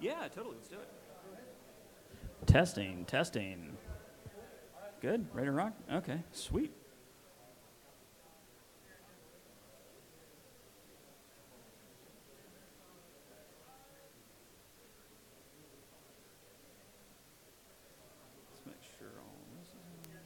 Yeah, totally. Let's do it. Testing, testing. Good. Ready to rock? Okay, sweet. Let's make sure all this is on.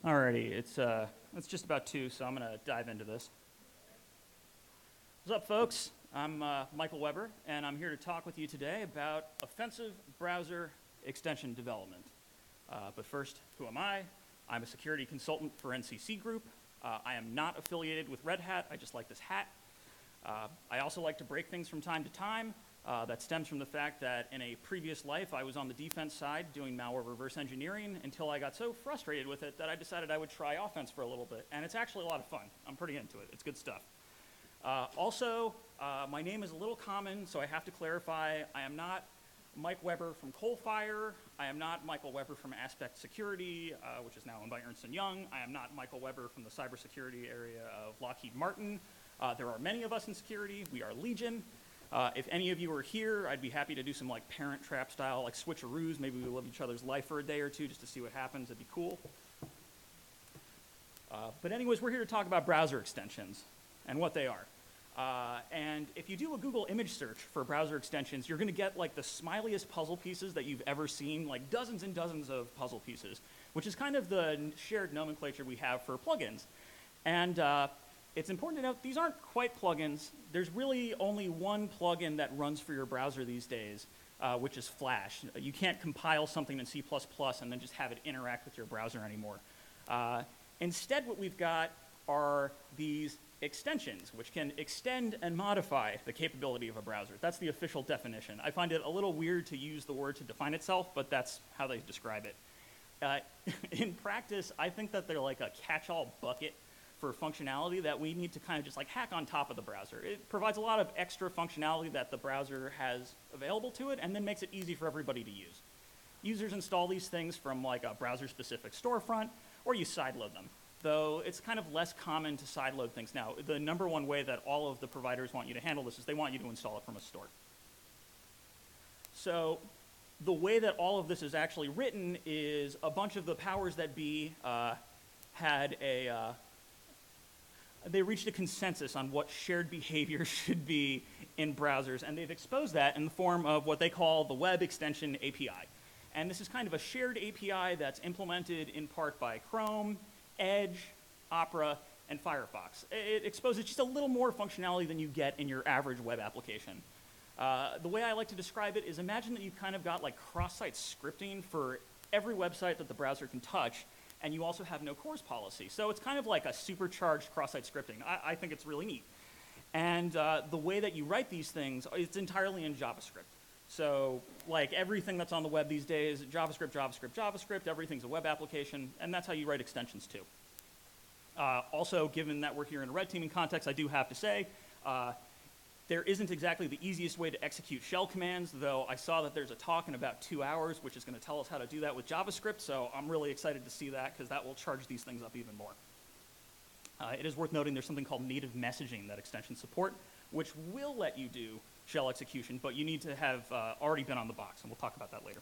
Alrighty, it's just about 2, so I'm gonna dive into this. What's up, folks? I'm Michael Weber, and I'm here to talk with you today about offensive browser extension development. But first, who am I? I'm a security consultant for NCC Group. I am not affiliated with Red Hat, I just like this hat. I also like to break things from time to time. That stems from the fact that in a previous life, I was on the defense side doing malware reverse engineering until I got so frustrated with it that I decided I would try offense for a little bit. And it's actually a lot of fun. I'm pretty into it. It's good stuff. My name is a little common, so I have to clarify. I am not Mike Weber from Coalfire. I am not Michael Weber from Aspect Security, which is now owned by Ernst & Young. I am not Michael Weber from the cybersecurity area of Lockheed Martin. There are many of us in security. We are Legion. If any of you are here, I'd be happy to do some like Parent Trap style, like switcheroos. Maybe we live each other's life for a day or two just to see what happens. It'd be cool. But anyways, we're here to talk about browser extensions and what they are. And if you do a Google image search for browser extensions, you're going to get like the smiliest puzzle pieces that you've ever seen, like dozens and dozens of puzzle pieces, which is kind of the shared nomenclature we have for plugins. And it's important to note these aren't quite plugins. There's really only one plugin that runs for your browser these days, which is Flash. You can't compile something in C++ and then just have it interact with your browser anymore. Instead, what we've got are these extensions, which can extend and modify the capability of a browser. That's the official definition. I find it a little weird to use the word to define itself, but that's how they describe it. In practice, I think that they're like a catch-all bucket for functionality that we need to kind of just like hack on top of the browser. It provides a lot of extra functionality that the browser has available to it and then makes it easy for everybody to use. Users install these things from like a browser-specific storefront, or you sideload them. Though it's kind of less common to sideload things now. The number one way that all of the providers want you to handle this is they want you to install it from a store. So the way that all of this is actually written is a bunch of the powers that be they reached a consensus on what shared behavior should be in browsers, and they've exposed that in the form of what they call the Web Extension API. And this is kind of a shared API that's implemented in part by Chrome, Edge, Opera, and Firefox. It exposes just a little more functionality than you get in your average web application. The way I like to describe it is imagine that you've kind of got like cross-site scripting for every website that the browser can touch, and you also have no CORS policy. So it's kind of like a supercharged cross-site scripting. I think it's really neat. And the way that you write these things, it's entirely in JavaScript. So like everything that's on the web these days, JavaScript, JavaScript, JavaScript, everything's a web application, and that's how you write extensions too. Also, given that we're here in a red teaming context, I do have to say, there isn't exactly the easiest way to execute shell commands, though I saw that there's a talk in about 2 hours, which is going to tell us how to do that with JavaScript, so I'm really excited to see that, because that will charge these things up even more. It is worth noting there's something called native messaging that extensions support, which will let you do shell execution, but you need to have already been on the box, and we'll talk about that later.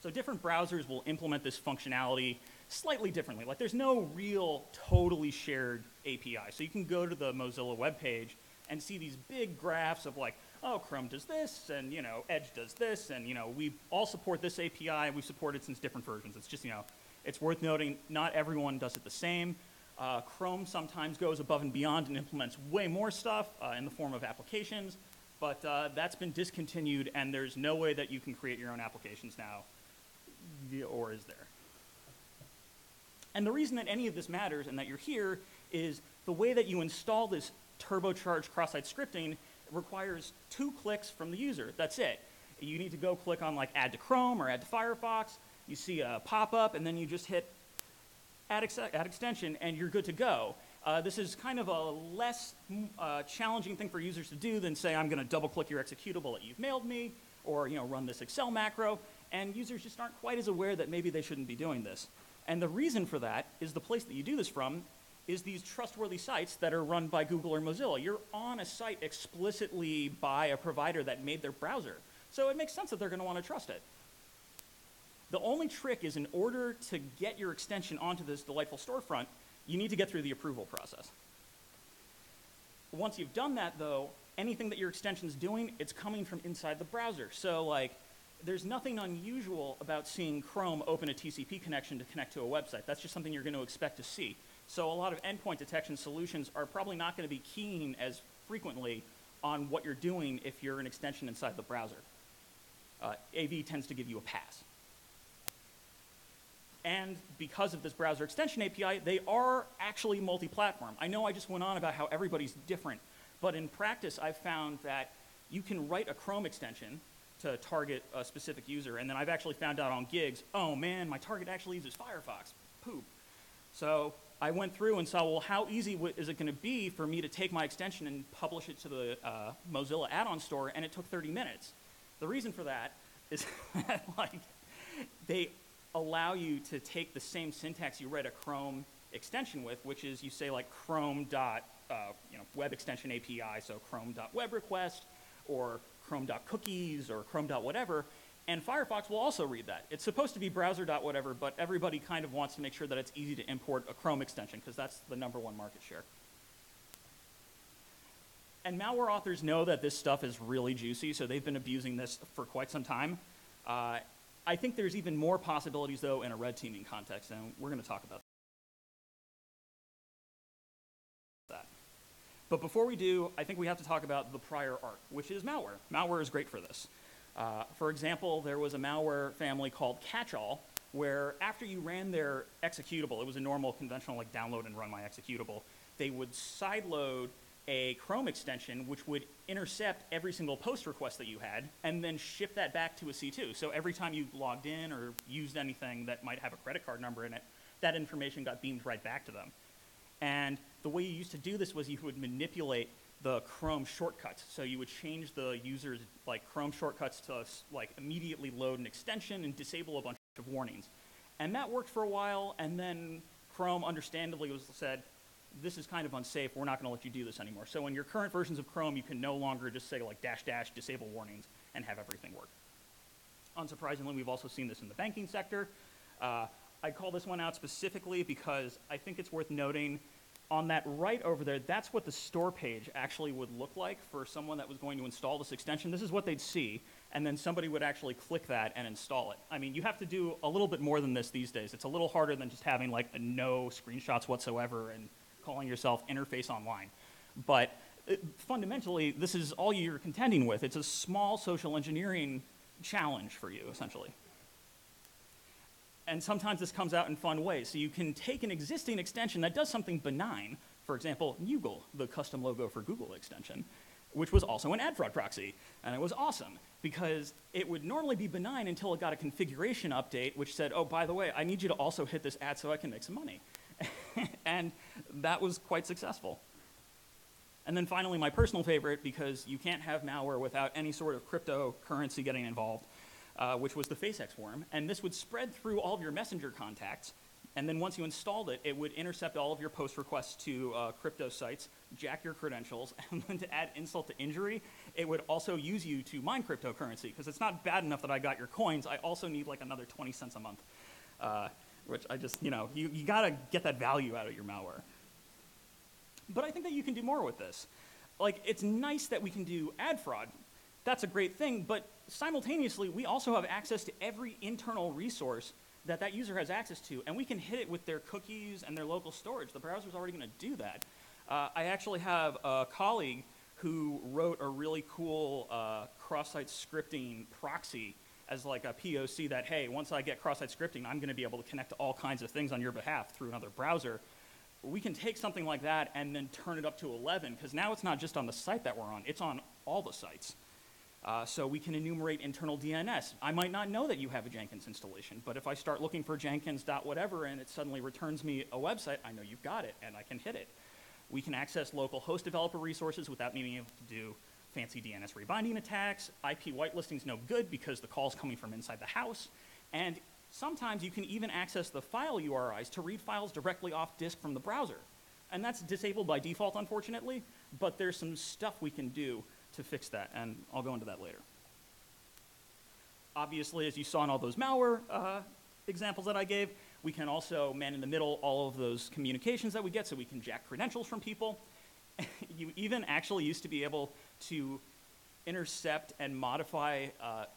So different browsers will implement this functionality slightly differently. Like there's no real totally shared API. So you can go to the Mozilla webpage and see these big graphs of like, oh, Chrome does this, and you know, Edge does this, and you know, we all support this API. We've supported since different versions. It's just, you know, it's worth noting not everyone does it the same. Chrome sometimes goes above and beyond and implements way more stuff in the form of applications, but that's been discontinued, and there's no way that you can create your own applications now, or is there? And the reason that any of this matters and that you're here is the way that you install this turbocharged cross-site scripting requires 2 clicks from the user. That's it. You need to go click on like add to Chrome or add to Firefox. You see a pop-up, and then you just hit add extension, and you're good to go. This is kind of a less challenging thing for users to do than say, I'm going to double-click your executable that you've mailed me, or you know, run this Excel macro, and users just aren't quite as aware that maybe they shouldn't be doing this. And the reason for that is the place that you do this from is these trustworthy sites that are run by Google or Mozilla. You're on a site explicitly by a provider that made their browser, so it makes sense that they're going to want to trust it. The only trick is in order to get your extension onto this delightful storefront, you need to get through the approval process. Once you've done that, though, anything that your extension's doing, it's coming from inside the browser. So like there's nothing unusual about seeing Chrome open a TCP connection to connect to a website. That's just something you're going to expect to see. So a lot of endpoint detection solutions are probably not going to be keying as frequently on what you're doing if you're an extension inside the browser. AV tends to give you a pass. And because of this browser extension API, they are actually multi-platform. I know I just went on about how everybody's different, but in practice, I've found that you can write a Chrome extension to target a specific user, and then I've actually found out on gigs, oh man, my target actually uses Firefox, poop. So I went through and saw, well, how easy is it going to be for me to take my extension and publish it to the Mozilla add-on store, and it took 30 minutes. The reason for that is that, like, they allow you to take the same syntax you write a Chrome extension with, which is you say like Chrome web extension API, so Chrome.web request, or Chrome.cookies, or Chrome.whatever, and Firefox will also read that. It's supposed to be browser.whatever, but everybody kind of wants to make sure that it's easy to import a Chrome extension, because that's the #1 market share. And malware authors know that this stuff is really juicy, so they've been abusing this for quite some time. I think there's even more possibilities, though, in a red teaming context, and we're going to talk about that. But before we do, I think we have to talk about the prior art, which is malware. Malware is great for this. For example, there was a malware family called Catchall, where after you ran their executable, it was a normal, conventional, like download and run my executable, they would sideload a Chrome extension which would intercept every single post request that you had and then ship that back to a C2. So every time you logged in or used anything that might have a credit card number in it, that information got beamed right back to them. And the way you used to do this was you would manipulate the Chrome shortcuts. So you would change the user's Chrome shortcuts to immediately load an extension and disable a bunch of warnings. And that worked for a while, and then Chrome understandably said, this is kind of unsafe, we're not going to let you do this anymore. So in your current versions of Chrome, you can no longer just say -- disable warnings and have everything work. Unsurprisingly, we've also seen this in the banking sector. I call this one out specifically because I think it's worth noting on that right over there, that's what the store page actually would look like for someone that was going to install this extension. This is what they'd see, and then somebody would actually click that and install it. I mean, you have to do a little bit more than this these days. It's a little harder than just having no screenshots whatsoever and calling yourself Interface Online. But fundamentally, this is all you're contending with. It's a small social engineering challenge for you, essentially. And sometimes this comes out in fun ways. So you can take an existing extension that does something benign, for example, Nugle, the custom logo for Google extension, which was also an ad fraud proxy. And it was awesome because it would normally be benign until it got a configuration update, which said, oh, by the way, I need you to also hit this ad so I can make some money. And that was quite successful. And then finally, my personal favorite, because you can't have malware without any sort of cryptocurrency getting involved, which was the FaceX worm. And this would spread through all of your messenger contacts. And then once you installed it, it would intercept all of your post requests to crypto sites, jack your credentials, and then to add insult to injury, it would also use you to mine cryptocurrency. Because it's not bad enough that I got your coins, I also need another 20 cents a month. Which I just, you gotta get that value out of your malware. But I think that you can do more with this. It's nice that we can do ad fraud. That's a great thing, but simultaneously, we also have access to every internal resource that user has access to, and we can hit it with their cookies and their local storage. The browser's already gonna do that. I actually have a colleague who wrote a really cool cross-site scripting proxy as a POC that, hey, once I get cross-site scripting, I'm going to be able to connect to all kinds of things on your behalf through another browser. We can take something like that and then turn it up to 11, because now it's not just on the site that we're on, it's on all the sites. So we can enumerate internal DNS. I might not know that you have a Jenkins installation, but if I start looking for Jenkins.whatever and it suddenly returns me a website, I know you've got it, and I can hit it. We can access local host developer resources without needing to do fancy DNS rebinding attacks. IP whitelisting's no good because the call's coming from inside the house. And sometimes you can even access the file URIs to read files directly off disk from the browser. And that's disabled by default, unfortunately, but there's some stuff we can do to fix that, and I'll go into that later. Obviously, as you saw in all those malware examples that I gave, we can also man in the middle all of those communications that we get, so we can jack credentials from people. You even actually used to be able to intercept and modify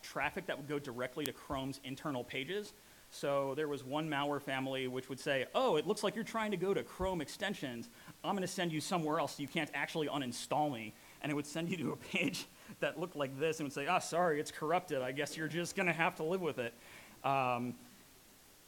traffic that would go directly to Chrome's internal pages. So there was one malware family which would say, oh, it looks like you're trying to go to Chrome extensions. I'm going to send you somewhere else so you can't actually uninstall me. And it would send you to a page that looked like this and would say, ah, sorry, it's corrupted. I guess you're just going to have to live with it.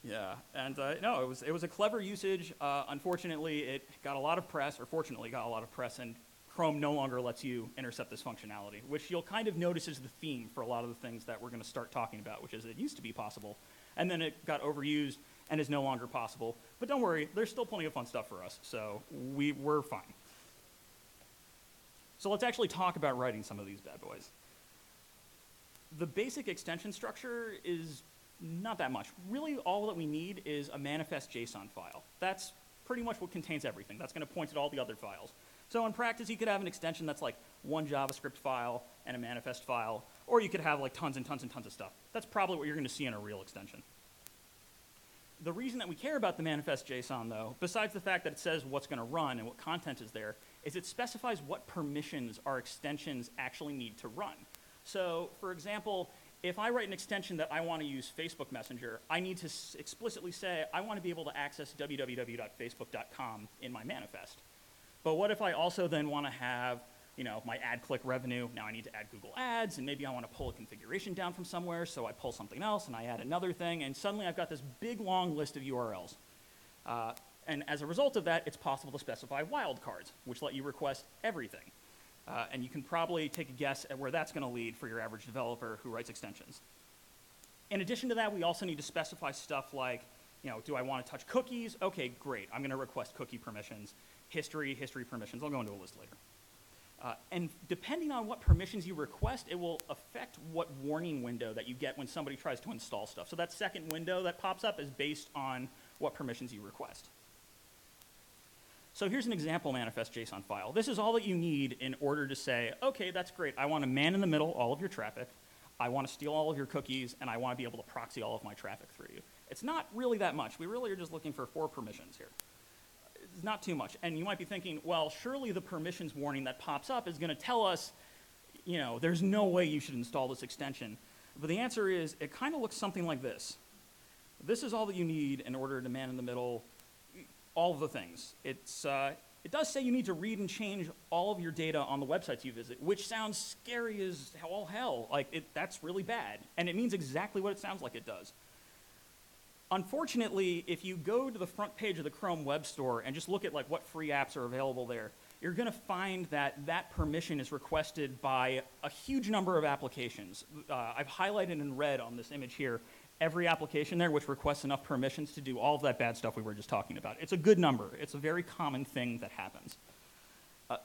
Yeah, and no, it was a clever usage. Unfortunately, it got a lot of press, or fortunately got a lot of press, and Chrome no longer lets you intercept this functionality, which you'll kind of notice is the theme for a lot of the things that we're going to start talking about, which is it used to be possible, and then it got overused and is no longer possible. But don't worry, there's still plenty of fun stuff for us, so we're fine. So let's actually talk about writing some of these bad boys. The basic extension structure is not that much. Really, all that we need is a manifest JSON file. That's pretty much what contains everything. That's going to point at all the other files. So in practice, you could have an extension that's like one JavaScript file and a manifest file, or you could have like tons and tons and tons of stuff. That's probably what you're going to see in a real extension. The reason that we care about the manifest JSON, though, besides the fact that it says what's going to run and what content is there, is it specifies what permissions our extensions actually need to run. So, for example, if I write an extension that I want to use Facebook Messenger, I need to explicitly say, I want to be able to access www.facebook.com in my manifest. But what if I also then want to have, you know, my ad click revenue? Now I need to add Google Ads, and maybe I want to pull a configuration down from somewhere, so I pull something else, and I add another thing, and suddenly I've got this big, long list of URLs. And as a result of that, it's possible to specify wildcards, which let you request everything. And you can probably take a guess at where that's going to lead for your average developer who writes extensions. In addition to that, we also need to specify stuff like, you know, do I want to touch cookies? Okay, great. I'm going to request cookie permissions. History permissions. I'll go into a list later. And depending on what permissions you request, it will affect what warning window that you get when somebody tries to install stuff. So that second window that pops up is based on what permissions you request. So here's an example manifest JSON file. This is all that you need in order to say, okay, that's great. I want to man in the middle all of your traffic. I want to steal all of your cookies, and I want to be able to proxy all of my traffic through you. It's not really that much. We really are just looking for 4 permissions here. It's not too much. And you might be thinking, well, surely the permissions warning that pops up is going to tell us, you know, there's no way you should install this extension. But the answer is, it kind of looks something like this. This is all that you need in order to man in the middle all of the things. It does say you need to read and change all of your data on the websites you visit, which sounds scary as all hell. Like, that's really bad. And it means exactly what it sounds like it does. Unfortunately, if you go to the front page of the Chrome Web Store and just look at like what free apps are available there, you're going to find that that permission is requested by a huge number of applications. I've highlighted in red on this image here every application there which requests enough permissions to do all of that bad stuff we were just talking about. It's a good number. It's a very common thing that happens.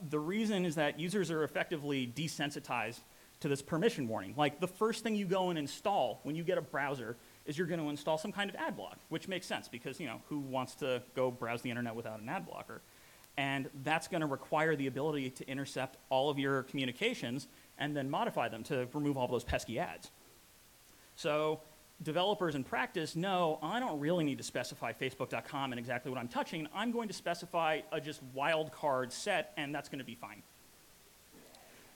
The reason is that users are effectively desensitized to this permission warning. Like, the first thing you go and install when you get a browser is you're going to install some kind of ad block, which makes sense because, you know, who wants to go browse the internet without an ad blocker? And that's going to require the ability to intercept all of your communications and then modify them to remove all those pesky ads. So developers in practice know, I don't really need to specify Facebook.com and exactly what I'm touching. I'm going to specify a just wildcard set, and that's going to be fine.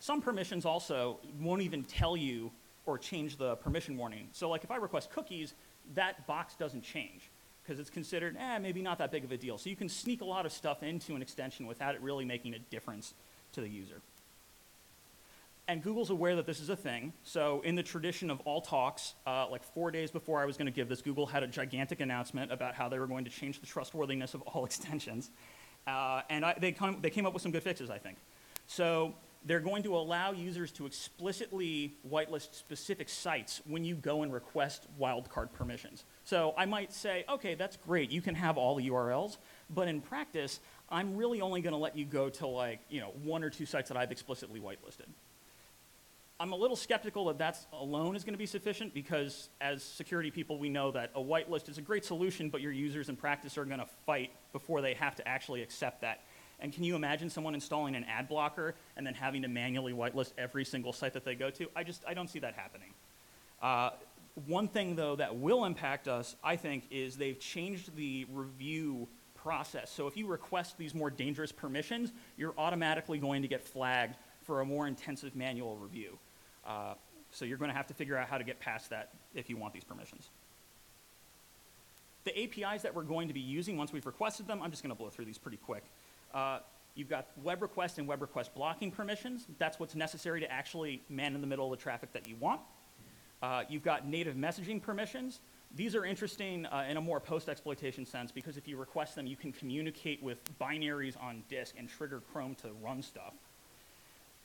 Some permissions also won't even tell you or change the permission warning. So like if I request cookies, that box doesn't change because it's considered, maybe not that big of a deal. So you can sneak a lot of stuff into an extension without it really making a difference to the user. And Google's aware that this is a thing. So in the tradition of all talks, like 4 days before I was going to give this, Google had a gigantic announcement about how they were going to change the trustworthiness of all extensions. And they came up with some good fixes, I think. So they're going to allow users to explicitly whitelist specific sites when you go and request wildcard permissions. So I might say, okay, that's great. You can have all the URLs. But in practice, I'm really only going to let you go to like, 1 or 2 sites that I've explicitly whitelisted. I'm a little skeptical that that alone is going to be sufficient because as security people, we know that a whitelist is a great solution, but your users in practice are going to fight before they have to actually accept that. And can you imagine someone installing an ad blocker and then having to manually whitelist every single site that they go to? I don't see that happening. One thing, though, that will impact us, I think, is they've changed the review process. So if you request these more dangerous permissions, you're automatically going to get flagged for a more intensive manual review. So you're going to have to figure out how to get past that if you want these permissions. The APIs that we're going to be using once we've requested them, I'm just going to blow through these pretty quick. You've got web request and web request blocking permissions. That's what's necessary to actually man in the middle of the traffic that you want. You've got native messaging permissions. These are interesting in a more post-exploitation sense because if you request them, you can communicate with binaries on disk and trigger Chrome to run stuff.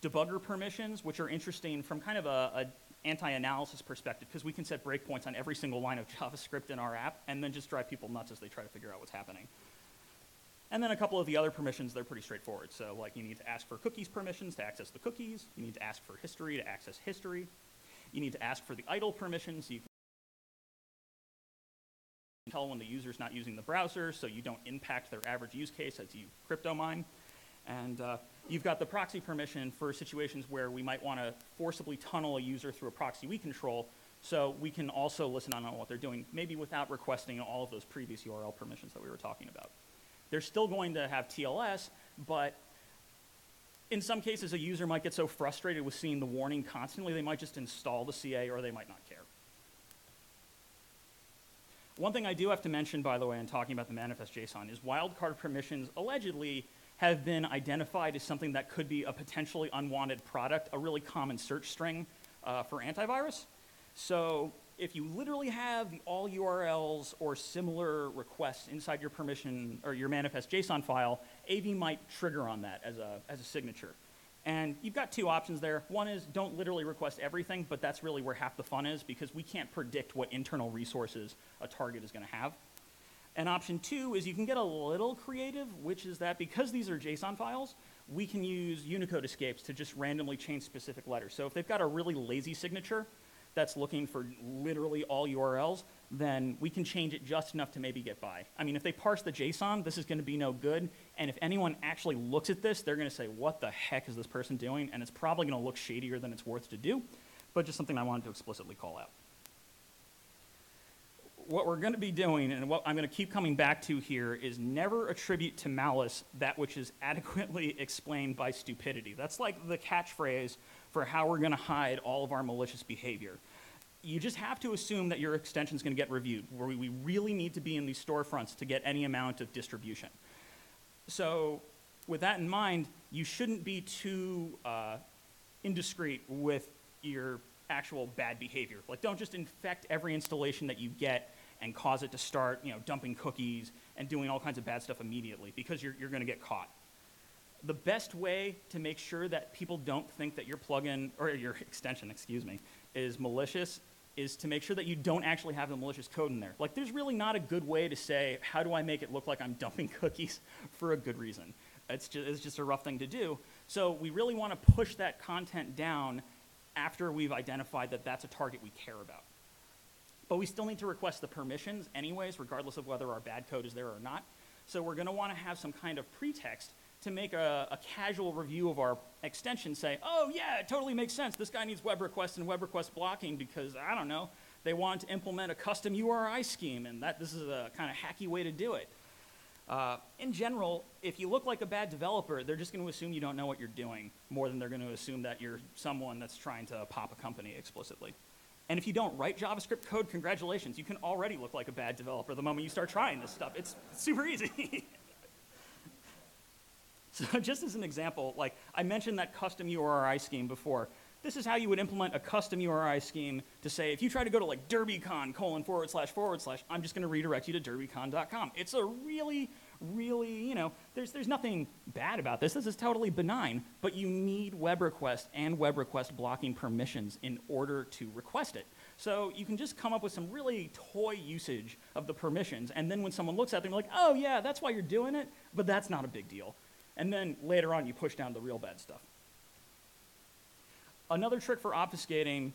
Debugger permissions, which are interesting from kind of a anti-analysis perspective because we can set breakpoints on every single line of JavaScript in our app and then just drive people nuts as they try to figure out what's happening. And then a couple of the other permissions, they're pretty straightforward. So like you need to ask for cookies permissions to access the cookies. You need to ask for history to access history. You need to ask for the idle permissions so you can tell when the user's not using the browser so you don't impact their average use case as you crypto mine. And you've got the proxy permission for situations where we might want to forcibly tunnel a user through a proxy we control so we can also listen on what they're doing, maybe without requesting all of those previous URL permissions that we were talking about. They're still going to have TLS, but in some cases a user might get so frustrated with seeing the warning constantly they might just install the CA or they might not care. One thing I do have to mention, by the way, in talking about the manifest JSON is wildcard permissions allegedly have been identified as something that could be a potentially unwanted product, a really common search string for antivirus. So if you literally have the all URLs or similar requests inside your permission or your manifest JSON file, AV might trigger on that as a signature. And you've got two options there. One is don't literally request everything, but that's really where half the fun is because we can't predict what internal resources a target is going to have. And option two is you can get a little creative, which is that because these are JSON files, we can use Unicode escapes to just randomly change specific letters. So if they've got a really lazy signature that's looking for literally all URLs, then we can change it just enough to maybe get by. I mean, if they parse the JSON, this is going to be no good. And if anyone actually looks at this, they're going to say, what the heck is this person doing? And it's probably going to look shadier than it's worth to do, but just something I wanted to explicitly call out. What we're going to be doing, and what I'm going to keep coming back to here, is never attribute to malice that which is adequately explained by stupidity. That's like the catchphrase for how we're going to hide all of our malicious behavior. You just have to assume that your extension is going to get reviewed, where we really need to be in these storefronts to get any amount of distribution. So with that in mind, you shouldn't be too indiscreet with your actual bad behavior. Like, don't just infect every installation that you get and cause it to start, dumping cookies and doing all kinds of bad stuff immediately because you're going to get caught. The best way to make sure that people don't think that your plugin, or your extension, is malicious is to make sure that you don't actually have the malicious code in there. Like, there's really not a good way to say, how do I make it look like I'm dumping cookies for a good reason? It's just a rough thing to do. So we really want to push that content down after we've identified that that's a target we care about. But we still need to request the permissions anyways, regardless of whether our bad code is there or not. So we're going to want to have some kind of pretext to make a casual review of our extension, say, oh yeah, it totally makes sense. This guy needs web request and web request blocking because, I don't know, they want to implement a custom URI scheme, and this is a kind of hacky way to do it. In general, if you look like a bad developer, they're just going to assume you don't know what you're doing more than they're going to assume that you're someone that's trying to pop a company explicitly. And if you don't write JavaScript code, congratulations. You can already look like a bad developer the moment you start trying this stuff. It's super easy. So just as an example, like I mentioned that custom URI scheme before. This is how you would implement a custom URI scheme to say, if you try to go to like derbycon : // I'm just going to redirect you to derbycon.com. It's a really, there's nothing bad about this. This is totally benign, but you need web request and web request blocking permissions in order to request it. So you can just come up with some really toy usage of the permissions, and then when someone looks at them, they're like, oh yeah, that's why you're doing it, but that's not a big deal. And then later on, you push down the real bad stuff. Another trick for obfuscating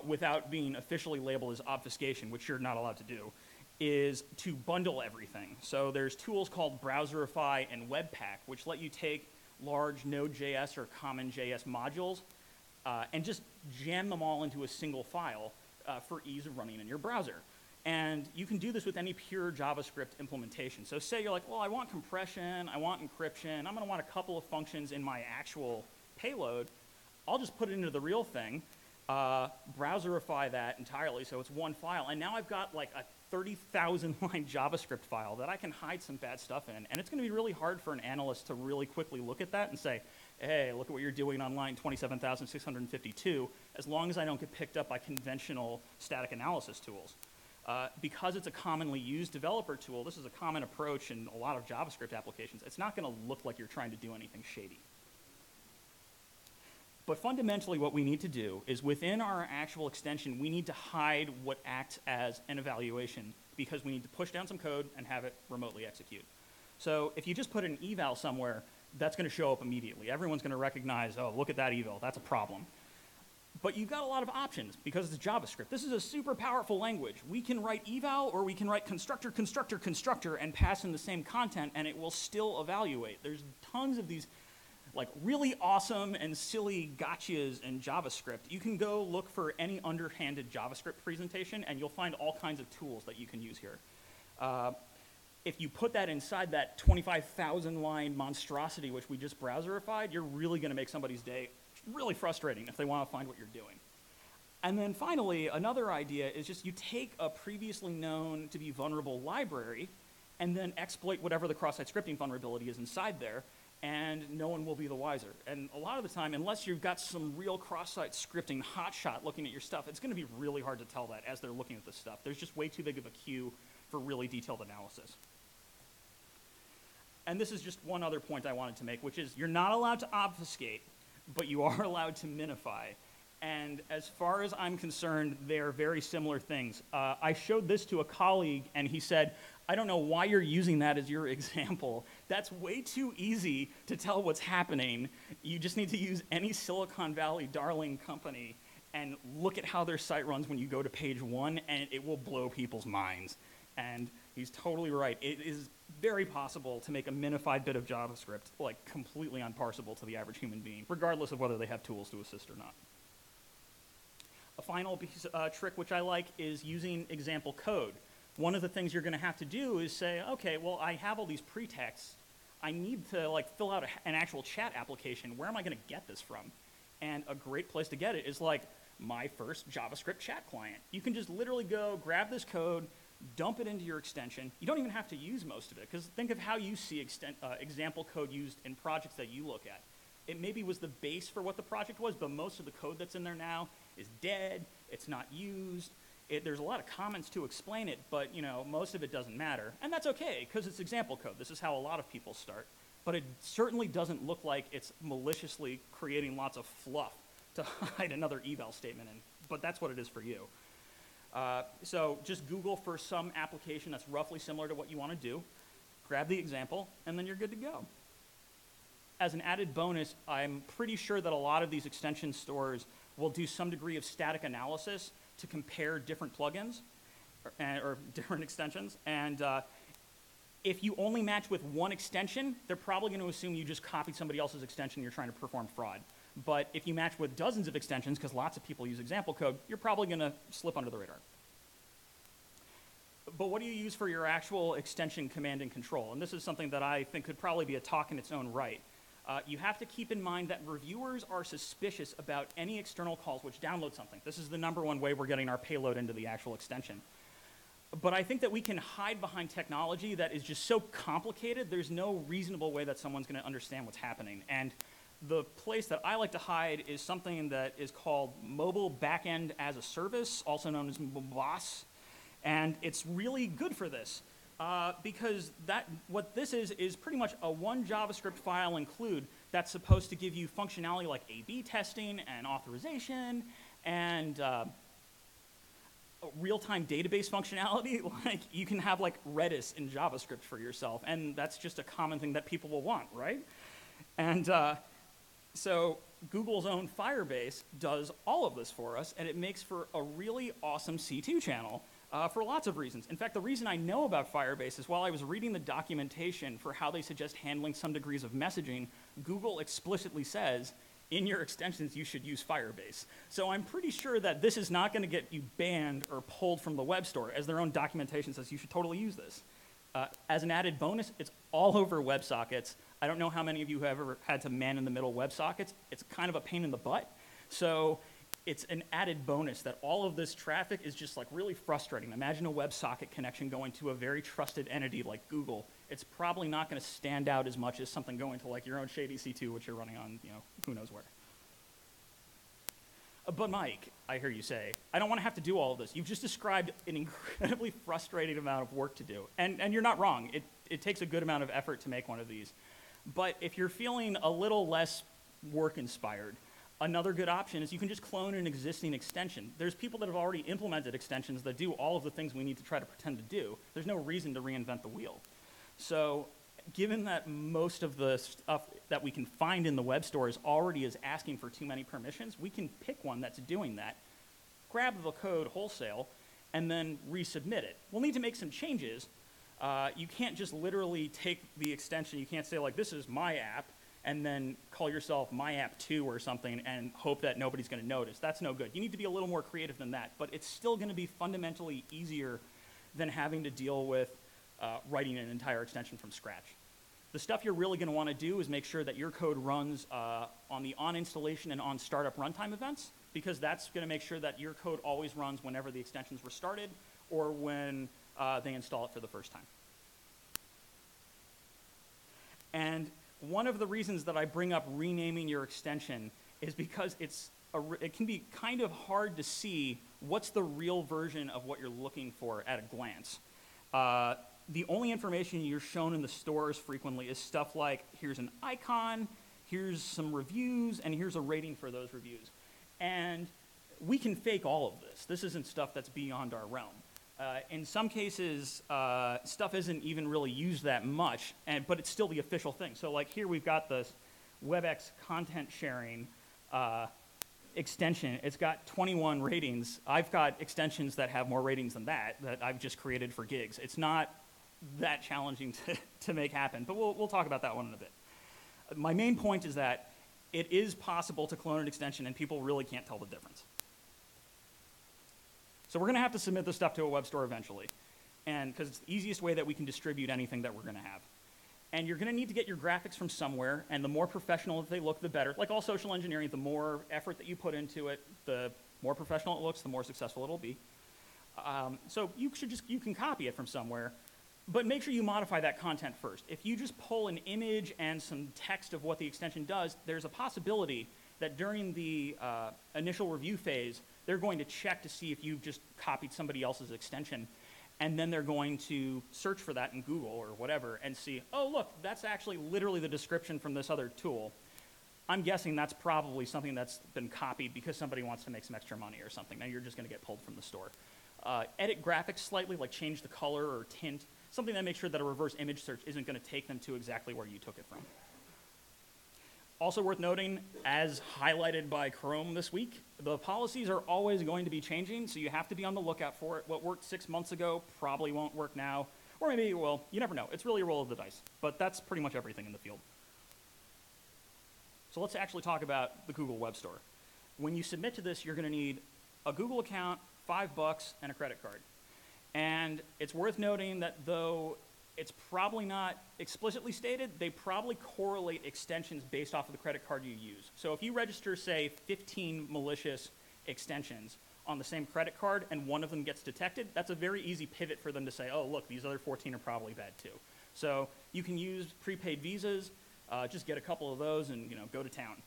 without being officially labeled as obfuscation, which you're not allowed to do, is to bundle everything. So there's tools called Browserify and Webpack, which let you take large Node.js or CommonJS modules and just jam them all into a single file for ease of running in your browser. And you can do this with any pure JavaScript implementation. So say you're like, well, I want compression, I want encryption, I'm going to want a couple of functions in my actual payload. I'll just put it into the real thing, browserify that entirely so it's one file, and now I've got like a 30,000 line JavaScript file that I can hide some bad stuff in, and it's going to be really hard for an analyst to really quickly look at that and say, hey, look at what you're doing on line 27,652, as long as I don't get picked up by conventional static analysis tools. Because it's a commonly used developer tool, this is a common approach in a lot of JavaScript applications, it's not going to look like you're trying to do anything shady. But fundamentally what we need to do is within our actual extension, we need to hide what acts as an evaluation because we need to push down some code and have it remotely execute. So if you just put an eval somewhere, that's going to show up immediately. Everyone's going to recognize, oh, look at that eval, that's a problem. But you've got a lot of options because it's JavaScript. This is a super powerful language. We can write eval or we can write constructor, constructor, constructor and pass in the same content and it will still evaluate. There's tons of these like really awesome and silly gotchas in JavaScript. You can go look for any underhanded JavaScript presentation and you'll find all kinds of tools that you can use here. If you put that inside that 25,000 line monstrosity which we just browserified, you're really going to make somebody's day really frustrating if they want to find what you're doing. And then finally, another idea is just you take a previously known to be vulnerable library and then exploit whatever the cross-site scripting vulnerability is inside there, and no one will be the wiser. And a lot of the time, unless you've got some real cross-site scripting hotshot looking at your stuff, it's going to be really hard to tell that as they're looking at this stuff. There's just way too big of a queue for really detailed analysis. And this is just one other point I wanted to make, which is you're not allowed to obfuscate, but you are allowed to minify. And as far as I'm concerned, they're very similar things. I showed this to a colleague, and he said, I don't know why you're using that as your example. That's way too easy to tell what's happening. You just need to use any Silicon Valley darling company and look at how their site runs when you go to page 1, and it will blow people's minds. And he's totally right. It is very possible to make a minified bit of JavaScript like completely unparsable to the average human being, regardless of whether they have tools to assist or not. A final piece, trick which I like is using example code. One of the things you're going to have to do is say, okay, well, I have all these pretexts. I need to like fill out an actual chat application. Where am I going to get this from? And a great place to get it is like my first JavaScript chat client. You can just literally go grab this code, dump it into your extension. You don't even have to use most of it, because think of how you see example code used in projects that you look at. It maybe was the base for what the project was, but most of the code that's in there now is dead, it's not used. There's a lot of comments to explain it, but most of it doesn't matter. And that's okay, because it's example code. This is how a lot of people start. But it certainly doesn't look like it's maliciously creating lots of fluff to hide another eval statement in. But that's what it is for you. So just Google for some application that's roughly similar to what you want to do, grab the example, and then you're good to go. As an added bonus, I'm pretty sure that a lot of these extension stores will do some degree of static analysis to compare different plugins or different extensions. And if you only match with one extension, they're probably going to assume you just copied somebody else's extension and you're trying to perform fraud. But if you match with dozens of extensions, because lots of people use example code, you're probably going to slip under the radar. But what do you use for your actual extension command and control? And this is something that I think could probably be a talk in its own right. You have to keep in mind that reviewers are suspicious about any external calls which download something. This is the #1 way we're getting our payload into the actual extension. But I think that we can hide behind technology that is just so complicated, there's no reasonable way that someone's going to understand what's happening. And the place that I like to hide is something that is called Mobile Backend as a Service, also known as MBOS. And it's really good for this. Because what this is pretty much a one JavaScript file include that's supposed to give you functionality like A/B testing and authorization and real-time database functionality. Like you can have like Redis in JavaScript for yourself, and that's just a common thing that people will want, right? And so Google's own Firebase does all of this for us, and it makes for a really awesome C2 channel. For lots of reasons. In fact, the reason I know about Firebase is while I was reading the documentation for how they suggest handling some degrees of messaging, Google explicitly says, in your extensions, you should use Firebase. So I'm pretty sure that this is not going to get you banned or pulled from the web store, as their own documentation says you should totally use this. As an added bonus, it's all over WebSockets. I don't know how many of you have ever had to man-in-the-middle WebSockets. It's kind of a pain in the butt. So it's an added bonus that all of this traffic is just like really frustrating. Imagine a WebSocket connection going to a very trusted entity like Google. It's probably not going to stand out as much as something going to like your own shady C2, which you're running on, who knows where. But Mike, I hear you say, I don't want to have to do all of this. You've just described an incredibly frustrating amount of work to do. And you're not wrong. It takes a good amount of effort to make one of these. But if you're feeling a little less work-inspired, another good option is you can just clone an existing extension. There's people that have already implemented extensions that do all of the things we need to try to pretend to do. There's no reason to reinvent the wheel. So given that most of the stuff that we can find in the web stores already is asking for too many permissions, we can pick one that's doing that, grab the code wholesale, and then resubmit it. We'll need to make some changes. You can't just literally take the extension. You can't say, like, this is my app, and then call yourself My App 2 or something and hope that nobody's going to notice. That's no good. You need to be a little more creative than that, but it's still going to be fundamentally easier than having to deal with writing an entire extension from scratch. The stuff you're really going to want to do is make sure that your code runs on the on-installation and on-startup runtime events, because that's going to make sure that your code always runs whenever the extensions were started or when they install it for the first time. And one of the reasons that I bring up renaming your extension is because it can be kind of hard to see what's the real version of what you're looking for at a glance. The only information you're shown in the stores frequently is stuff like, here's an icon, here's some reviews, and here's a rating for those reviews. And we can fake all of this. This isn't stuff that's beyond our realm. In some cases, stuff isn't even really used that much, but it's still the official thing. So like here we've got this WebEx content sharing extension. It's got 21 ratings. I've got extensions that have more ratings than that I've just created for gigs. It's not that challenging to make happen, but we'll talk about that one in a bit. My main point is that it is possible to clone an extension and people really can't tell the difference. So we're going to have to submit this stuff to a web store eventually, and because it's the easiest way that we can distribute anything that we're going to have. And you're going to need to get your graphics from somewhere, and the more professional they look, the better. Like all social engineering, the more effort that you put into it, the more professional it looks, the more successful it'll be. So you can copy it from somewhere, but make sure you modify that content first. If you just pull an image and some text of what the extension does, there's a possibility that during the initial review phase, they're going to check to see if you've just copied somebody else's extension, and then they're going to search for that in Google or whatever and see, oh, look, that's actually literally the description from this other tool. I'm guessing that's probably something that's been copied because somebody wants to make some extra money or something. Now you're just going to get pulled from the store. Edit graphics slightly, like change the color or tint, something that makes sure that a reverse image search isn't going to take them to exactly where you took it from. Also worth noting, as highlighted by Chrome this week, the policies are always going to be changing, so you have to be on the lookout for it. What worked 6 months ago probably won't work now, or maybe, well, you never know. It's really a roll of the dice, but that's pretty much everything in the field. So let's actually talk about the Google Web Store. When you submit to this, you're going to need a Google account, $5, and a credit card. And it's worth noting that though it's probably not explicitly stated, they probably correlate extensions based off of the credit card you use. So if you register, say, 15 malicious extensions on the same credit card and one of them gets detected, that's a very easy pivot for them to say, oh, look, these other 14 are probably bad too. So you can use prepaid visas, just get a couple of those and go to town.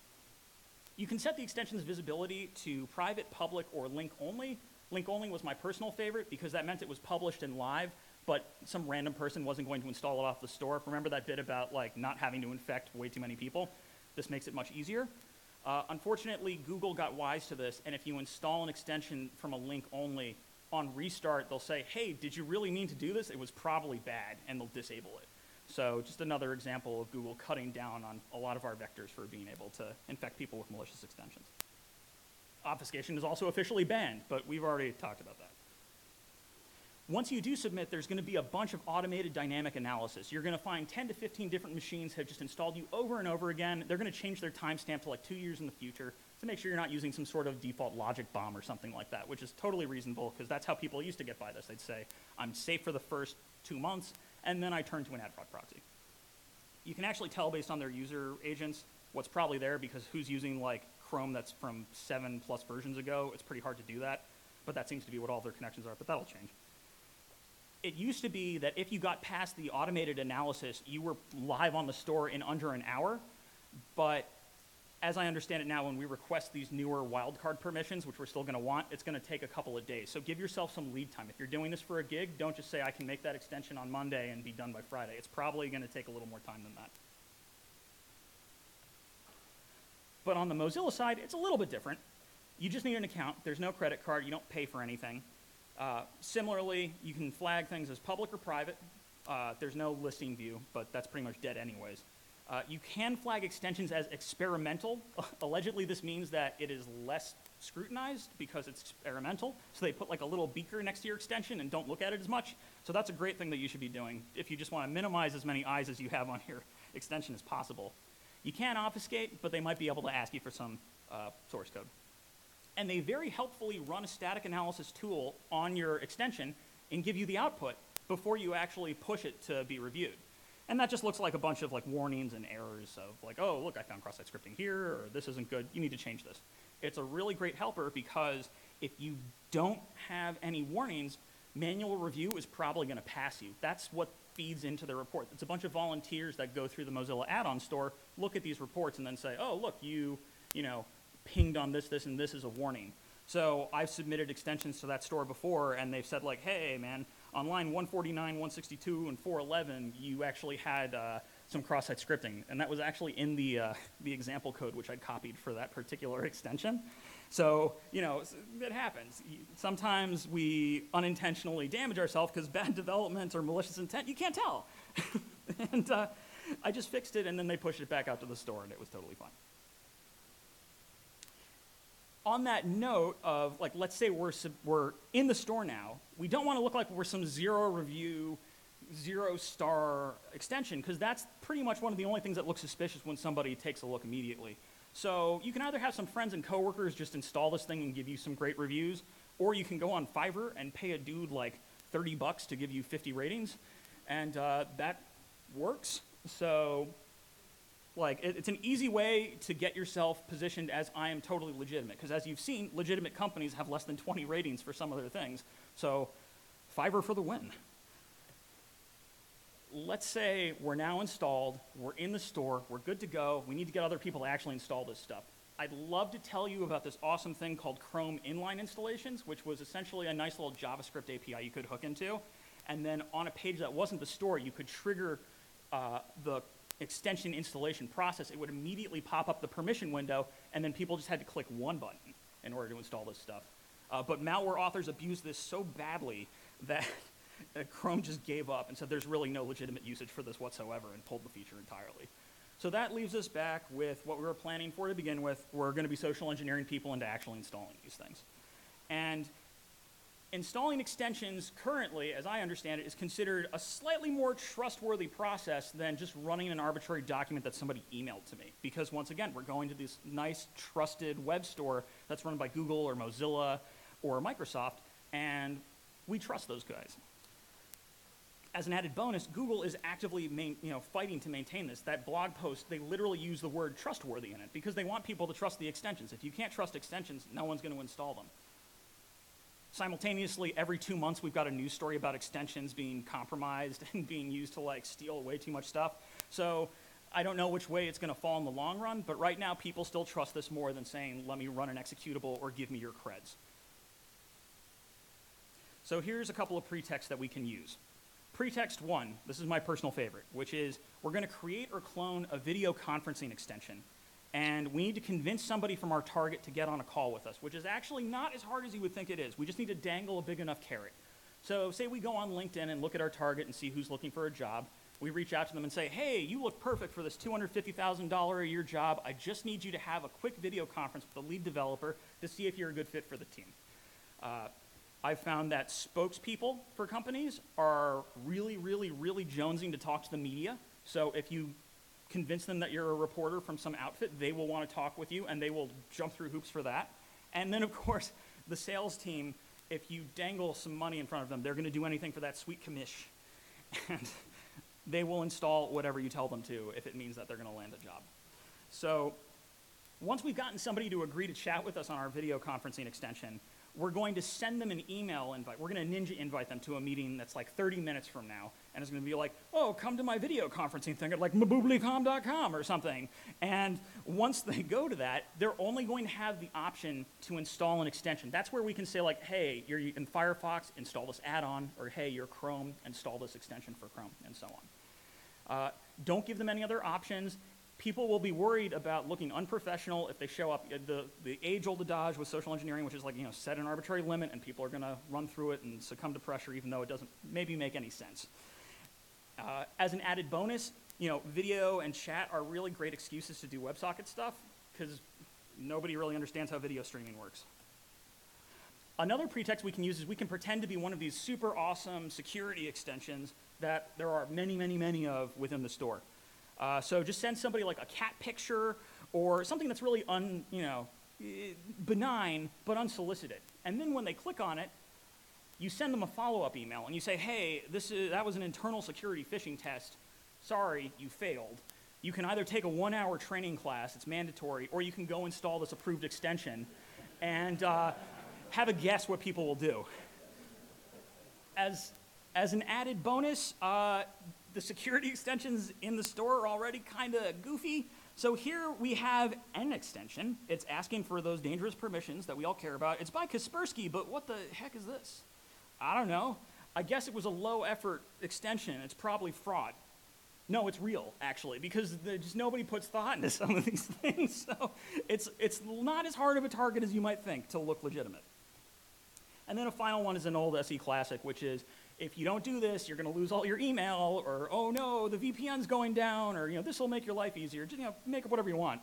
You can set the extension's visibility to private, public, or link only. Link only was my personal favorite because that meant it was published and live, but some random person wasn't going to install it off the store. Remember that bit about like not having to infect way too many people? This makes it much easier. Unfortunately, Google got wise to this, and if you install an extension from a link only, on restart, they'll say, hey, did you really mean to do this? It was probably bad, and they'll disable it. So just another example of Google cutting down on a lot of our vectors for being able to infect people with malicious extensions. Obfuscation is also officially banned, but we've already talked about that. Once you do submit, there's going to be a bunch of automated dynamic analysis. You're going to find 10 to 15 different machines have just installed you over and over again. They're going to change their timestamp to like 2 years in the future to make sure you're not using some sort of default logic bomb or something like that, which is totally reasonable because that's how people used to get by this. They'd say, I'm safe for the first 2 months, and then I turn to an ad fraud proxy. You can actually tell based on their user agents what's probably there because who's using like Chrome that's from 7+ versions ago. It's pretty hard to do that, but that seems to be what all their connections are, but that'll change. It used to be that if you got past the automated analysis, you were live on the store in under an hour, but as I understand it now, when we request these newer wildcard permissions, which we're still going to want, it's going to take a couple of days. So give yourself some lead time. If you're doing this for a gig, don't just say, I can make that extension on Monday and be done by Friday. It's probably going to take a little more time than that. But on the Mozilla side, it's a little bit different. You just need an account. There's no credit card. You don't pay for anything. Similarly, you can flag things as public or private. There's no listing view, but that's pretty much dead anyways. You can flag extensions as experimental. Allegedly, this means that it is less scrutinized because it's experimental. So they put like a little beaker next to your extension and don't look at it as much. So that's a great thing that you should be doing if you just want to minimize as many eyes as you have on your extension as possible. You can obfuscate, but they might be able to ask you for some source code. And they very helpfully run a static analysis tool on your extension and give you the output before you actually push it to be reviewed. And that just looks like a bunch of like warnings and errors of like, oh, look, I found cross-site scripting here, or this isn't good, you need to change this. It's a really great helper because if you don't have any warnings, manual review is probably going to pass you. That's what feeds into the report. It's a bunch of volunteers that go through the Mozilla add-on store, look at these reports, and then say, oh, look, you pinged on this, and this is a warning. So I've submitted extensions to that store before, and they've said like, hey, man, on line 149, 162, and 411, you actually had some cross-site scripting, and that was actually in the example code which I'd copied for that particular extension. So, it happens. Sometimes we unintentionally damage ourselves because bad development or malicious intent, you can't tell. And I just fixed it, and then they pushed it back out to the store, and it was totally fine. On that note of, like, let's say we're in the store now, we don't want to look like we're some zero review, 0-star extension, because that's pretty much one of the only things that looks suspicious when somebody takes a look immediately. So you can either have some friends and coworkers just install this thing and give you some great reviews, or you can go on Fiverr and pay a dude like $30 to give you 50 ratings, and that works. So, like, it's an easy way to get yourself positioned as I am totally legitimate, because as you've seen, legitimate companies have less than 20 ratings for some of their things. So, Fiverr for the win. Let's say we're now installed, we're in the store, we're good to go, we need to get other people to actually install this stuff. I'd love to tell you about this awesome thing called Chrome Inline Installations, which was essentially a nice little JavaScript API you could hook into, and then on a page that wasn't the store, you could trigger the extension installation process. It would immediately pop up the permission window, and then people just had to click one button in order to install this stuff. But malware authors abused this so badly that Chrome just gave up and said there's really no legitimate usage for this whatsoever and pulled the feature entirely. So that leaves us back with what we were planning for to begin with. We're going to be social engineering people into actually installing these things. And installing extensions currently, as I understand it, is considered a slightly more trustworthy process than just running an arbitrary document that somebody emailed to me. Because once again, we're going to this nice, trusted web store that's run by Google or Mozilla or Microsoft, and we trust those guys. As an added bonus, Google is actively fighting to maintain this. That blog post, they literally use the word trustworthy in it because they want people to trust the extensions. If you can't trust extensions, no one's going to install them. Simultaneously, every 2 months, we've got a news story about extensions being compromised and being used to like steal way too much stuff. So I don't know which way it's going to fall in the long run, but right now people still trust this more than saying, let me run an executable or give me your creds. So here's a couple of pretexts that we can use. Pretext 1, this is my personal favorite, which is we're going to create or clone a video conferencing extension. And we need to convince somebody from our target to get on a call with us, which is actually not as hard as you would think it is. We just need to dangle a big enough carrot. So say we go on LinkedIn and look at our target and see who's looking for a job. We reach out to them and say, hey, you look perfect for this $250,000 a year job. I just need you to have a quick video conference with the lead developer to see if you're a good fit for the team. I've found that spokespeople for companies are really, really, really jonesing to talk to the media. So if you convince them that you're a reporter from some outfit, they will want to talk with you, and they will jump through hoops for that. And then, of course, the sales team, if you dangle some money in front of them, they're going to do anything for that sweet commish. And they will install whatever you tell them to if it means that they're going to land a job. So Once we've gotten somebody to agree to chat with us on our video conferencing extension, we're going to send them an email invite. We're going to Ninja invite them to a meeting that's like 30 minutes from now. And it's going to be like, oh, come to my video conferencing thing at like mabooblycom.com or something. And once they go to that, they're only going to have the option to install an extension. That's where we can say like, hey, you're in Firefox, install this add-on, or hey, you're Chrome, install this extension for Chrome, and so on. Don't give them any other options. People will be worried about looking unprofessional if they show up. The age-old adage with social engineering, which is like, set an arbitrary limit and people are going to run through it and succumb to pressure even though it doesn't maybe make any sense. As an added bonus, video and chat are really great excuses to do WebSocket stuff because nobody really understands how video streaming works. Another pretext we can use is we can pretend to be one of these super awesome security extensions that there are many, many, many of within the store. So just send somebody like a cat picture or something that's really benign but unsolicited. And then when they click on it, you send them a follow-up email and you say, hey, that was an internal security phishing test. Sorry, you failed. You can either take a 1-hour training class, it's mandatory, or you can go install this approved extension and have a guess what people will do. As an added bonus, the security extensions in the store are already kind of goofy. So here we have an extension. It's asking for those dangerous permissions that we all care about. It's by Kaspersky, but what the heck is this? I don't know. I guess it was a low-effort extension. It's probably fraud. No, it's real, actually, because just nobody puts thought into some of these things. So it's not as hard of a target as you might think to look legitimate. And then a final one is an old SE classic, which is, if you don't do this, you're going to lose all your email, or oh no, the VPN's going down, or this will make your life easier. Just make up whatever you want,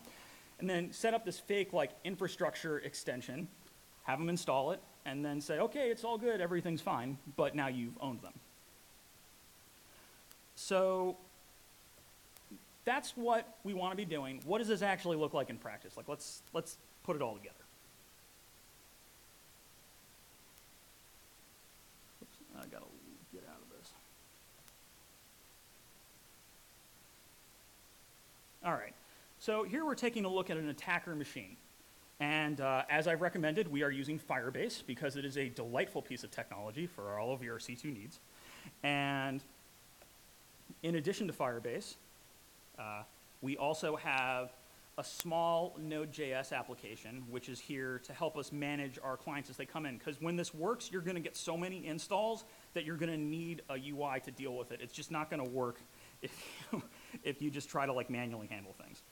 and then set up this fake like infrastructure extension, have them install it, and then say, okay, it's all good, everything's fine, but now you've owned them. So that's what we want to be doing. What does this actually look like in practice? Like let's put it all together. I gotta get out of this. All right, so here we're taking a look at an attacker machine. And as I've recommended, we are using Firebase because it is a delightful piece of technology for all of your C2 needs. And in addition to Firebase, we also have a small Node.js application, which is here to help us manage our clients as they come in. Because when this works, you're going to get so many installs that you're going to need a UI to deal with it. It's just not going to work if you just try to manually handle things.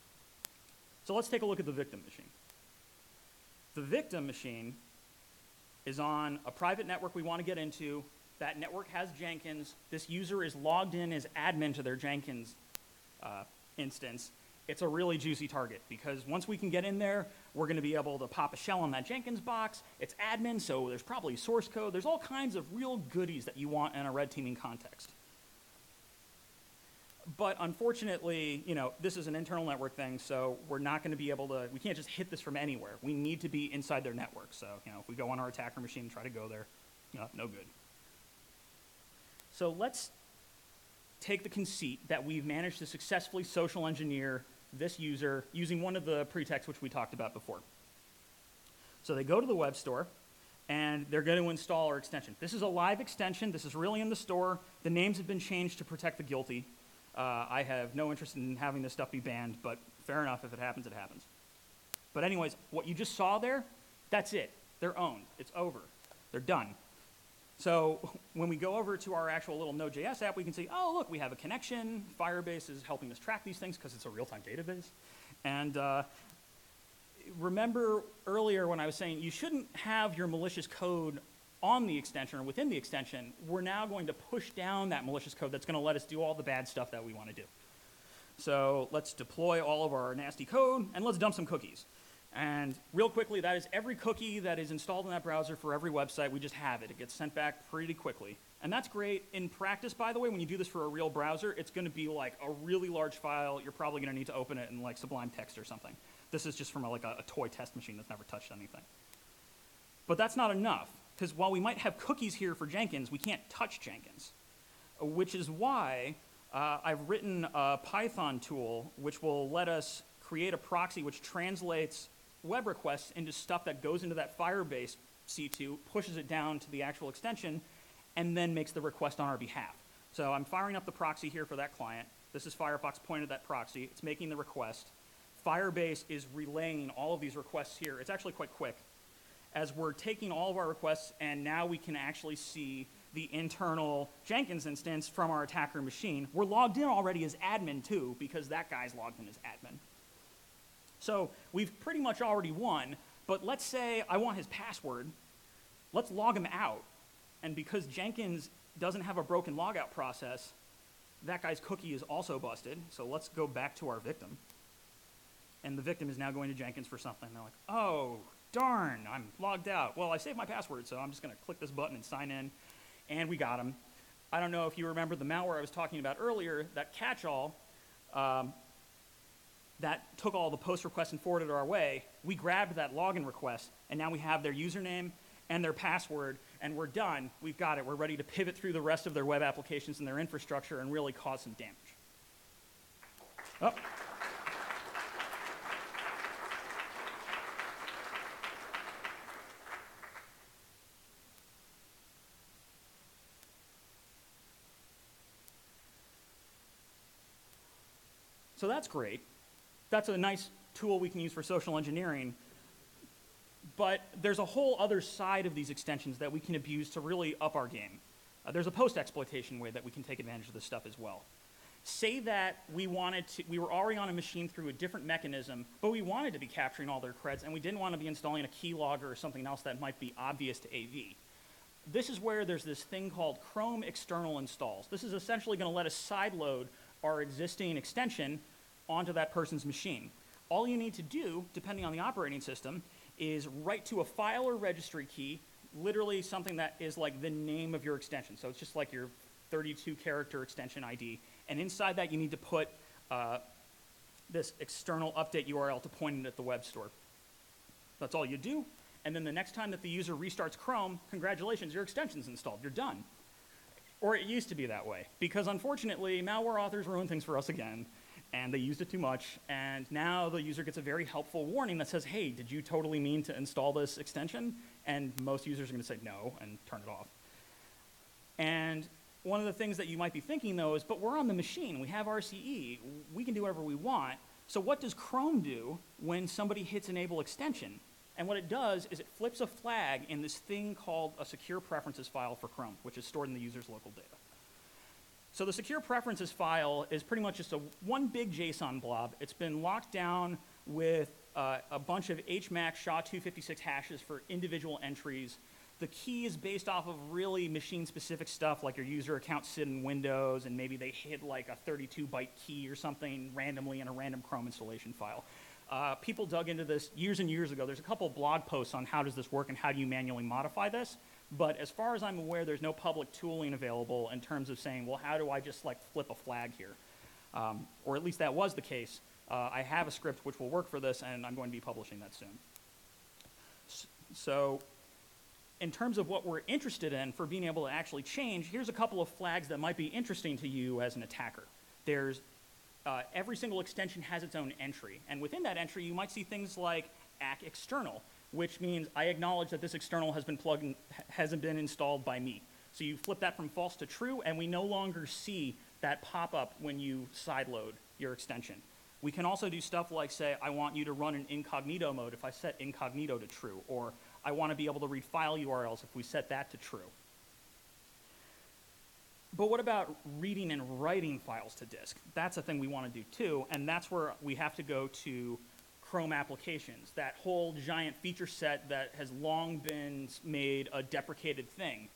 So let's take a look at the victim machine. The victim machine is on a private network we want to get into. That network has Jenkins. This user is logged in as admin to their Jenkins instance. It's a really juicy target because once we can get in there, we're going to be able to pop a shell on that Jenkins box. It's admin, so there's probably source code. There's all kinds of real goodies that you want in a red teaming context. But unfortunately, this is an internal network thing, so we're not going to be able to, we can't just hit this from anywhere. We need to be inside their network. So, if we go on our attacker machine and try to go there, no good. So let's take the conceit that we've managed to successfully social engineer this user using one of the pretexts which we talked about before. So they go to the web store, and they're going to install our extension. This is a live extension. This is really in the store. The names have been changed to protect the guilty. I have no interest in having this stuff be banned, but fair enough. If it happens, it happens. But anyways, what you just saw there, that's it. They're owned. It's over. They're done. So when we go over to our actual little Node.js app, we can see, oh, look, we have a connection. Firebase is helping us track these things because it's a real-time database. And remember earlier when I was saying you shouldn't have your malicious code on the extension or within the extension. We're now going to push down that malicious code that's going to let us do all the bad stuff that we want to do. So let's deploy all of our nasty code, and let's dump some cookies. And real quickly, that is every cookie that is installed in that browser for every website. We just have it. It gets sent back pretty quickly. And that's great. In practice, by the way, when you do this for a real browser, it's going to be like a really large file. You're probably going to need to open it in like Sublime Text or something. This is just from a toy test machine that's never touched anything. But that's not enough, because while we might have cookies here for Jenkins, we can't touch Jenkins, which is why I've written a Python tool which will let us create a proxy which translates web requests into stuff that goes into that Firebase C2, pushes it down to the actual extension, and then makes the request on our behalf. So I'm firing up the proxy here for that client. This is Firefox pointed at that proxy. It's making the request. Firebase is relaying all of these requests here. It's actually quite quick. As we're taking all of our requests, and now we can actually see the internal Jenkins instance from our attacker machine. We're logged in already as admin too, because that guy's logged in as admin. So we've pretty much already won, but let's say I want his password. Let's log him out. And because Jenkins doesn't have a broken logout process, that guy's cookie is also busted. So let's go back to our victim. And the victim is now going to Jenkins for something. They're like, oh, darn, I'm logged out. Well, I saved my password, so I'm just going to click this button and sign in. And we got him. I don't know if you remember the malware I was talking about earlier, that catch-all that took all the post requests and forwarded it our way. We grabbed that login request, and now we have their username and their password, and we're done. We've got it. We're ready to pivot through the rest of their web applications and their infrastructure and really cause some damage. Oh. So that's great. That's a nice tool we can use for social engineering. But there's a whole other side of these extensions that we can abuse to really up our game. There's a post-exploitation way that we can take advantage of this stuff as well. Say that we were already on a machine through a different mechanism, but we wanted to be capturing all their creds, and we didn't want to be installing a keylogger or something else that might be obvious to AV. This is where there's this thing called Chrome external installs. This is essentially going to let us sideload our existing extension onto that person's machine. All you need to do, depending on the operating system, is write to a file or registry key, literally something that is like the name of your extension. So it's just like your 32-character extension ID. And inside that, you need to put this external update URL to point it at the web store. That's all you do. And then the next time that the user restarts Chrome, congratulations, your extension's installed. You're done. Or it used to be that way, because unfortunately, malware authors ruin things for us again, and they used it too much, and now the user gets a very helpful warning that says, hey, did you totally mean to install this extension? And most users are going to say no and turn it off. And one of the things that you might be thinking, though, is, but we're on the machine. We have RCE. We can do whatever we want. So what does Chrome do when somebody hits enable extension? And what it does is it flips a flag in this thing called a secure preferences file for Chrome, which is stored in the user's local data. So the secure preferences file is pretty much just one big JSON blob. It's been locked down with a bunch of HMAC SHA-256 hashes for individual entries. The key is based off of really machine-specific stuff, like your user account sit in Windows, and maybe they hid like a 32-byte key or something randomly in a random Chrome installation file. People dug into this years and years ago. There's a couple blog posts on how does this work and how do you manually modify this. But as far as I'm aware, there's no public tooling available in terms of saying, well, how do I just like flip a flag here? Or at least that was the case. I have a script which will work for this, and I'm going to be publishing that soon. So in terms of what we're interested in for being able to actually change, here's a couple of flags that might be interesting to you as an attacker. There's every single extension has its own entry. And within that entry, you might see things like ACK external, which means I acknowledge that this external hasn't been installed by me. So you flip that from false to true, and we no longer see that pop up when you sideload your extension. We can also do stuff like say, I want you to run in incognito mode if I set incognito to true, or I want to be able to read file URLs if we set that to true. But what about reading and writing files to disk? That's a thing we want to do too, and that's where we have to go to Chrome applications, that whole giant feature set that has long been made a deprecated thing.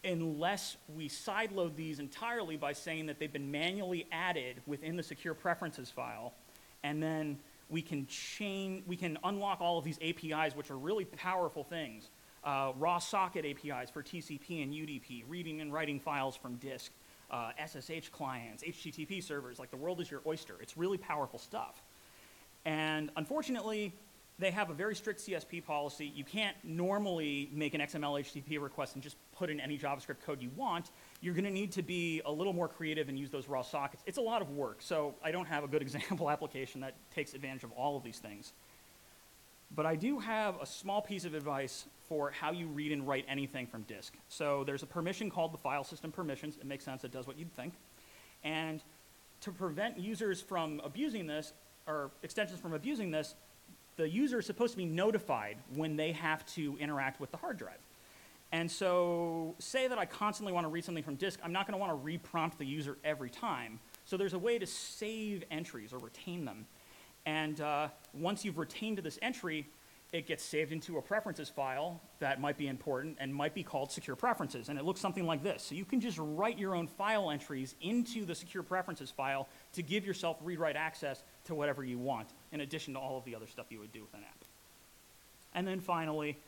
Unless we sideload these entirely by saying that they've been manually added within the secure preferences file, and then we can unlock all of these APIs, which are really powerful things. Raw socket APIs for TCP and UDP, reading and writing files from disk, SSH clients, HTTP servers, like the world is your oyster. It's really powerful stuff. And unfortunately, they have a very strict CSP policy. You can't normally make an XML HTTP request and just put in any JavaScript code you want. You're going to need to be a little more creative and use those raw sockets. It's a lot of work, so I don't have a good example application that takes advantage of all of these things. But I do have a small piece of advice for how you read and write anything from disk. So there's a permission called the file system permissions. It makes sense. It does what you'd think. And to prevent users from abusing this, or extensions from abusing this, the user is supposed to be notified when they have to interact with the hard drive. And so say that I constantly want to read something from disk, I'm not going to want to re-prompt the user every time. So there's a way to save entries or retain them. And once you've retained this entry, it gets saved into a preferences file that might be important and might be called secure preferences. And it looks something like this. So you can just write your own file entries into the secure preferences file to give yourself read-write access to whatever you want, in addition to all of the other stuff you would do with an app. And then finally,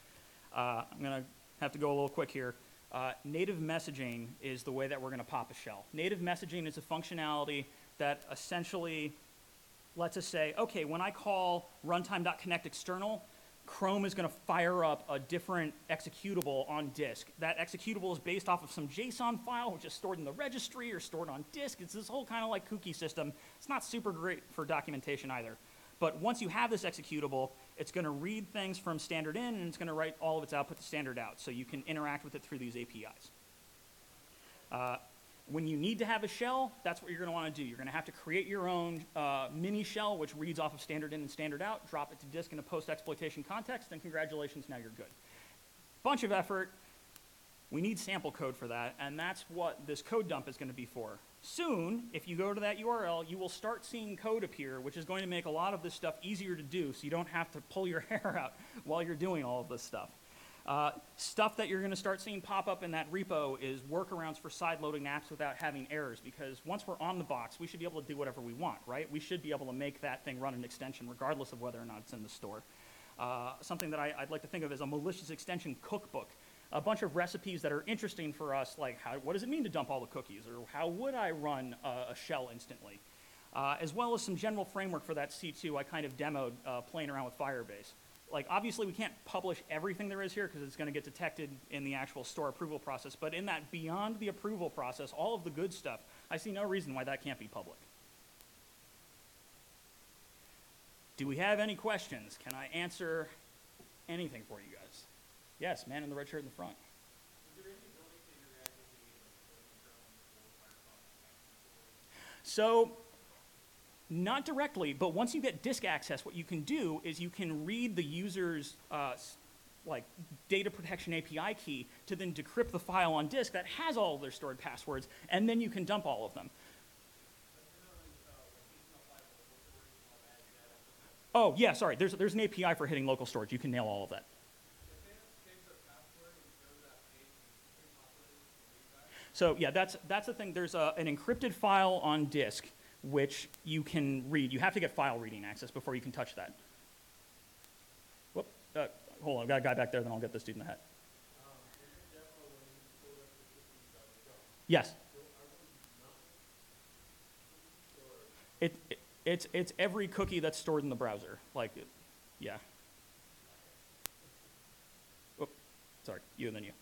I'm going to have to go a little quick here. Native messaging is the way that we're going to pop a shell. Native messaging is a functionality that essentially lets us say, okay, when I call runtime.connect external, Chrome is going to fire up a different executable on disk. That executable is based off of some JSON file, which is stored in the registry or stored on disk. It's this whole kind of like kooky system. It's not super great for documentation either. But once you have this executable, it's going to read things from standard in, and it's going to write all of its output to standard out. So you can interact with it through these APIs. When you need to have a shell, that's what you're going to want to do. You're going to have to create your own mini shell, which reads off of standard in and standard out, drop it to disk in a post-exploitation context, and congratulations, now you're good. Bunch of effort. We need sample code for that, and that's what this code dump is going to be for. Soon, if you go to that URL, you will start seeing code appear, which is going to make a lot of this stuff easier to do, so you don't have to pull your hair out while you're doing all of this stuff. Stuff that you're going to start seeing pop up in that repo is workarounds for side-loading apps without having errors, because once we're on the box, we should be able to do whatever we want, right? We should be able to make that thing run an extension regardless of whether or not it's in the store. Something that I'd like to think of as a malicious extension cookbook. A bunch of recipes that are interesting for us, like what does it mean to dump all the cookies, or how would I run a shell instantly? As well as some general framework for that C2 I kind of demoed playing around with Firebase. Like, obviously, we can't publish everything there is here because it's going to get detected in the actual store approval process. But in that beyond the approval process, all of the good stuff, I see no reason why that can't be public. Do we have any questions? Can I answer anything for you guys? Yes, man in the red shirt in the front. So, not directly, but once you get disk access, what you can do is you can read the user's like data protection API key to then decrypt the file on disk that has all of their stored passwords, and then you can dump all of them. Oh, yeah, sorry. There's an API for hitting local storage. You can nail all of that. So yeah, that's the thing. There's an encrypted file on disk which you can read. You have to get file reading access before you can touch that. Whoop, hold on, I've got a guy back there, then I'll get this dude in the hat. Yes. It's every cookie that's stored in the browser. Like, yeah. Whoop, sorry, you and then you.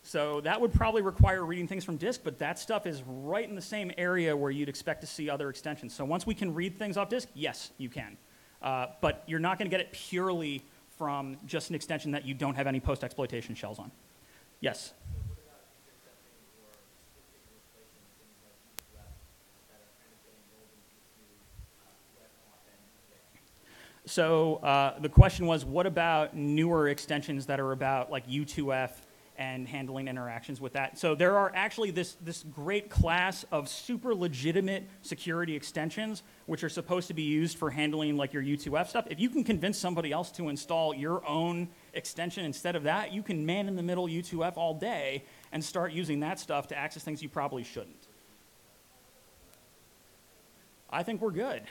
So that would probably require reading things from disk, but that stuff is right in the same area where you'd expect to see other extensions. So once we can read things off disk, yes, you can. But you're not going to get it purely from just an extension that you don't have any post-exploitation shells on. Yes? So the question was, what about newer extensions that are about like U2F and handling interactions with that? So there are actually this great class of super legitimate security extensions which are supposed to be used for handling like your U2F stuff. If you can convince somebody else to install your own extension instead of that, you can man in the middle U2F all day and start using that stuff to access things you probably shouldn't. I think we're good.